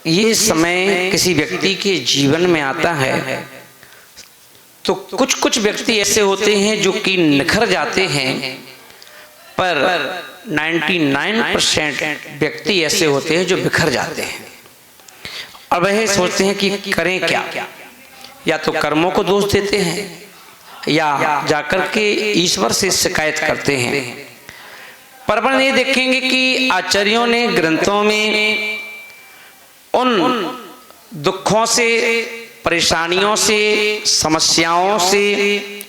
ये समय किसी व्यक्ति के जीवन में आता है तो कुछ कुछ व्यक्ति ऐसे होते हैं जो कि निखर जाते हैं, पर 99% व्यक्ति ऐसे होते हैं जो बिखर जाते हैं और वह सोचते हैं कि करें क्या। या तो कर्मों को दोष देते हैं या जाकर के ईश्वर से शिकायत करते हैं। पर अपन ये देखेंगे कि आचार्यों ने ग्रंथों में उन दुखों से, परेशानियों से, समस्याओं से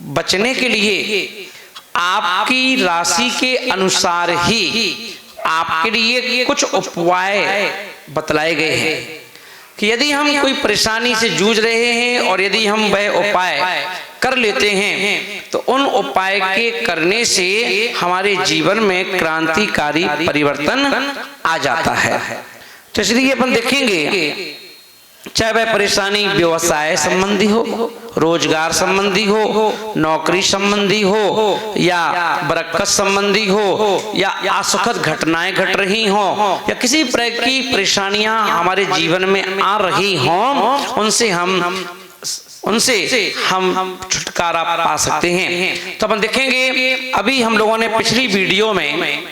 बचने के लिए आपकी राशि के अनुसार ही आपके लिए कुछ उपाय बतलाए गए हैं कि यदि हम कोई परेशानी से जूझ रहे हैं और यदि हम वह उपाय कर लेते हैं तो उन उपाय के करने से हमारे जीवन में क्रांतिकारी परिवर्तन आ जाता है। तो इसलिए अपन देखेंगे, चाहे वह परेशानी व्यवसाय संबंधी हो, रोजगार संबंधी हो, नौकरी संबंधी हो, या बरकत संबंधी हो, या असुखद घटनाएं घट रही हो, या किसी प्रकार की परेशानियां हमारे जीवन में आ रही हों, उनसे हम छुटकारा पा सकते हैं। तो अपन देखेंगे, अभी हम लोगों ने पिछली वीडियो में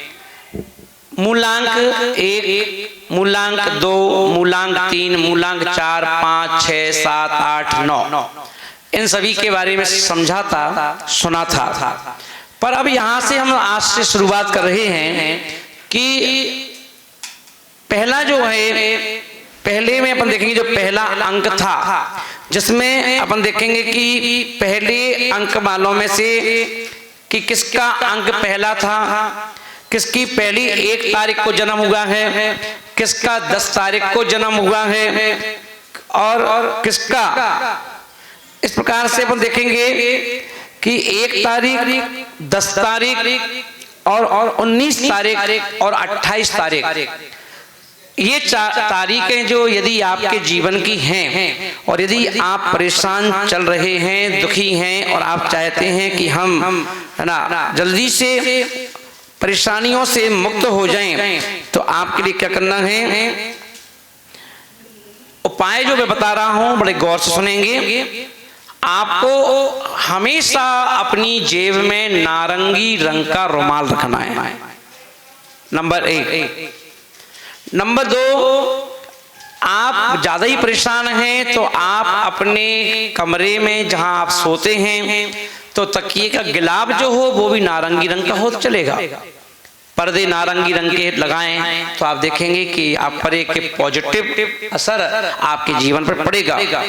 मूलांक 1, मूलांक 2, मूलांक 3, मूलांक 4, 5, 6, 7, 8, 9 इन सभी के बारे में समझा था, सुना था। पर अब यहां से हम आज से शुरुआत कर रहे हैं कि पहला जो है, पहले में अपन देखेंगे जो पहला अंक था, जिसमें अपन देखेंगे कि पहले अंक वालों में से कि किसका अंक पहला था, किसकी पहली 1 तारीख को जन्म हुआ है, किसका 10 तारीख को जन्म हुआ है, और किसका, इस प्रकार से अपन देखेंगे कि 1 तारीख, 10 तारीख और 19 तारीख और 28 तारीख, ये 4 तारीखें जो यदि आपके जीवन की हैं और यदि आप परेशान चल रहे हैं, दुखी हैं और आप चाहते हैं कि हम है ना जल्दी से परेशानियों से मुक्त हो जाएं, तो आपके लिए क्या करना है, उपाय जो मैं बता रहा हूं बड़े गौर से सुनेंगे। आपको हमेशा अपनी जेब में नारंगी रंग का रुमाल रखना है, नंबर 1। नंबर 2, आप ज्यादा ही परेशान हैं तो आप अपने कमरे में जहां आप सोते हैं तो तकिए का गिलाब जो हो वो भी नारंगी रंग का हो तो चलेगा। पर्दे नारंगी रंग के लगाएं तो आप देखेंगे कि आप पर एक पॉजिटिव असर आपके जीवन पर पड़ेगा।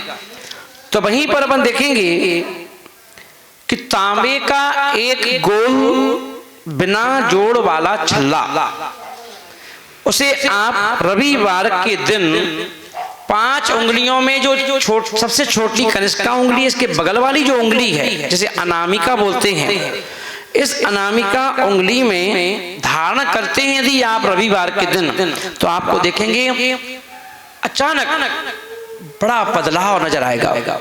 तो वहीं पर अपन देखेंगे कि तांबे का एक गोल बिना जोड़ वाला छल्ला, उसे आप रविवार के दिन 5 उंगलियों में जो सबसे छोटी कनिष्का उंगली है, इसके बगल वाली जो उंगली है जिसे अनामिका बोलते हैं, इस अनामिका उंगली में धारण करते हैं यदि आप रविवार के दिन, तो आपको देखेंगे अचानक बड़ा बदलाव नजर आएगा।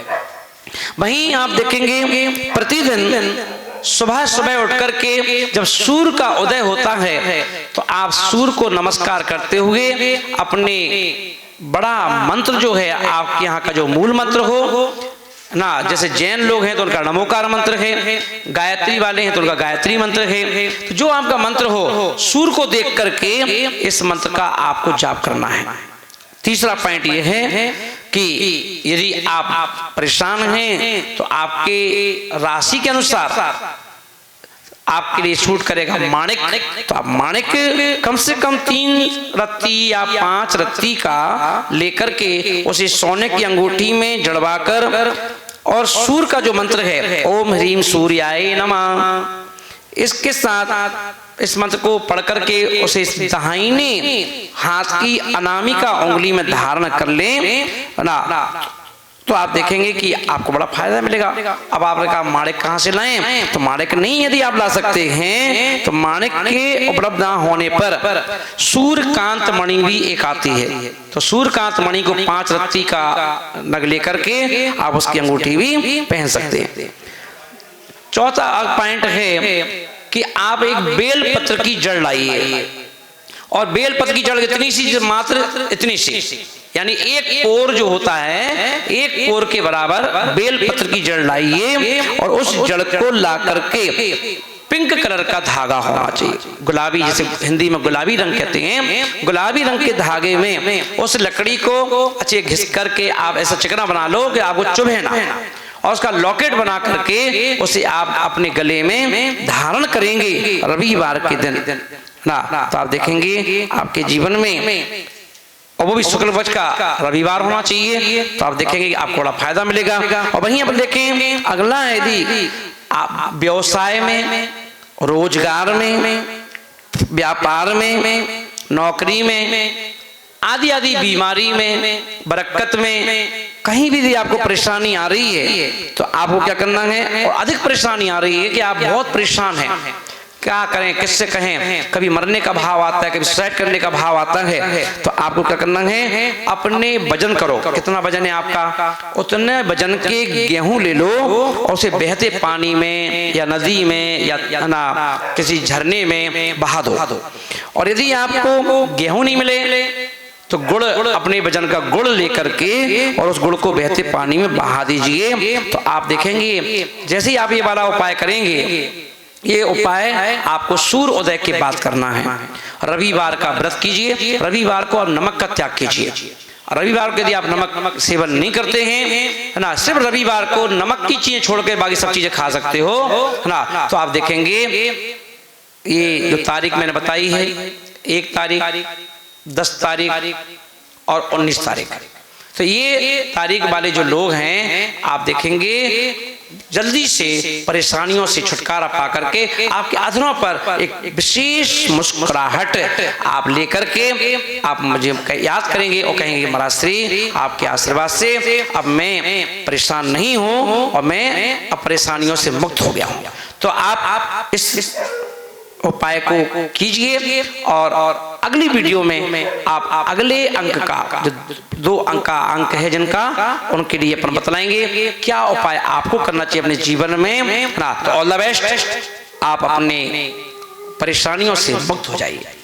वहीं आप देखेंगे प्रतिदिन सुबह सुबह उठ करके जब सूर्य का उदय होता है तो आप सूर्य को नमस्कार करते हुए अपने बड़ा मंत्र जो है आपके यहाँ का जो मूल मंत्र हो ना, जैसे जैन लोग हैं तो उनका नमोकार मंत्र है, गायत्री वाले हैं तो उनका गायत्री मंत्र है, तो जो आपका मंत्र हो सूर्य को देख करके इस मंत्र का आपको जाप करना है। तीसरा पॉइंट ये है कि यदि आप परेशान हैं तो आपके राशि के अनुसार आपके लिए सूट करेगा माणिक, तो आप माणिक कम से कम 3 रत्ती या 5 रत्ती का लेकर के उसे सोने की अंगूठी में जड़वाकर और सूर्य का जो मंत्र है ओम ह्रीम सूर्याय नमः, इसके साथ इस मंत्र को पढ़ करके उसे दाहिने हाथ की अनामिका उंगली में धारण कर लें ना, तो आप देखेंगे कि आपको बड़ा फायदा मिलेगा। अब आपने कहा माणिक कहाँ से लाएं, तो माणिक नहीं यदि आप ला सकते हैं तो माणिक के उपलब्ध ना होने पर सूर्यकांत मणि भी एक आती है, तो सूर्यकांत मणि को 5 रत्ती का नग लेकर के आप उसकी अंगूठी भी पहन सकते हैं। चौथा पॉइंट है कि आप एक बेल पत्र की जड़ लाइए और बेलपत्र की जड़ इतनी सी, मात्र इतनी सी, यानी एक पोर जो होता है, एक पोर के बराबर बेलपत्र की जड़ लाइए और उस जड़ को ला करके पिंक कलर का धागा होना चाहिए, गुलाबी, जिसे हिंदी में गुलाबी रंग कहते हैं, गुलाबी रंग के धागे में उस लकड़ी को अच्छे घिस करके आप ऐसा चिकना बना लो कि आपको चुभे ना, और उसका लॉकेट बना करके उसे आप अपने गले में धारण करेंगे रविवार के दिन ना, तो आप देखेंगे आपके जीवन में, और वो भी शुक्ल पक्ष का रविवार होना चाहिए, तो आप देखेंगे कि आपको बड़ा फायदा मिलेगा। और वहीं अपन देखें अगला, यदि आप व्यवसाय में, रोजगार में, व्यापार में, नौकरी में, आदि आदि बीमारी में, बरकत में, कहीं भी आपको परेशानी आ रही है तो आपको क्या करना है, और अधिक परेशानी आ रही है कि आप बहुत परेशान हैं, क्या करें, किससे कहें, कभी मरने का भाव आता है, कभी सुसाइड करने का भाव आता है, तो आपको क्या करना है, अपने वजन करो, कितना वजन है आपका, उतने वजन के गेहूं ले लो और उसे बहते पानी में या नदी में या ना किसी झरने में बहा दो। और यदि आपको गेहूं नहीं मिले तो गुड़, अपने वजन का गुड़ लेकर के और उस गुड़ को बहते पानी में बहा दीजिए, तो आप देखेंगे जैसे ही आप ये वाला उपाय करेंगे, ये उपाय आपको सूर्य उदय के बाद करना है। रविवार का व्रत कीजिए, रविवार को आप नमक का त्याग कीजिए। रविवार को यदि आप नमक सेवन नहीं करते हैं, है ना, सिर्फ रविवार को नमक की चीजें छोड़कर बाकी सब चीजें खा सकते हो, है ना, तो आप देखेंगे ये जो तारीख मैंने बताई है, 1 तारीख, 10 तारीख और 19 तारीख, तो ये तारीख वाले जो लोग हैं, आप देखेंगे जल्दी से परेशानियों से छुटकारा पा करके आपके अधरों पर एक विशेष मुस्कुराहट आप लेकर के आप मुझे याद करेंगे और कहेंगे महाराज श्री आपके आशीर्वाद से अब मैं परेशान नहीं हूं और मैं अब परेशानियों से मुक्त हो गया हूं। तो आप इस उपाय को कीजिए और अगली वीडियो में आप अगले अंक का, जो 2 अंक का अंक है जिनका, उनके लिए अपन बतलाएंगे क्या उपाय आपको करना चाहिए अपने जीवन में ना। तो ऑल द बेस्ट, आप अपने परेशानियों से मुक्त हो जाइए।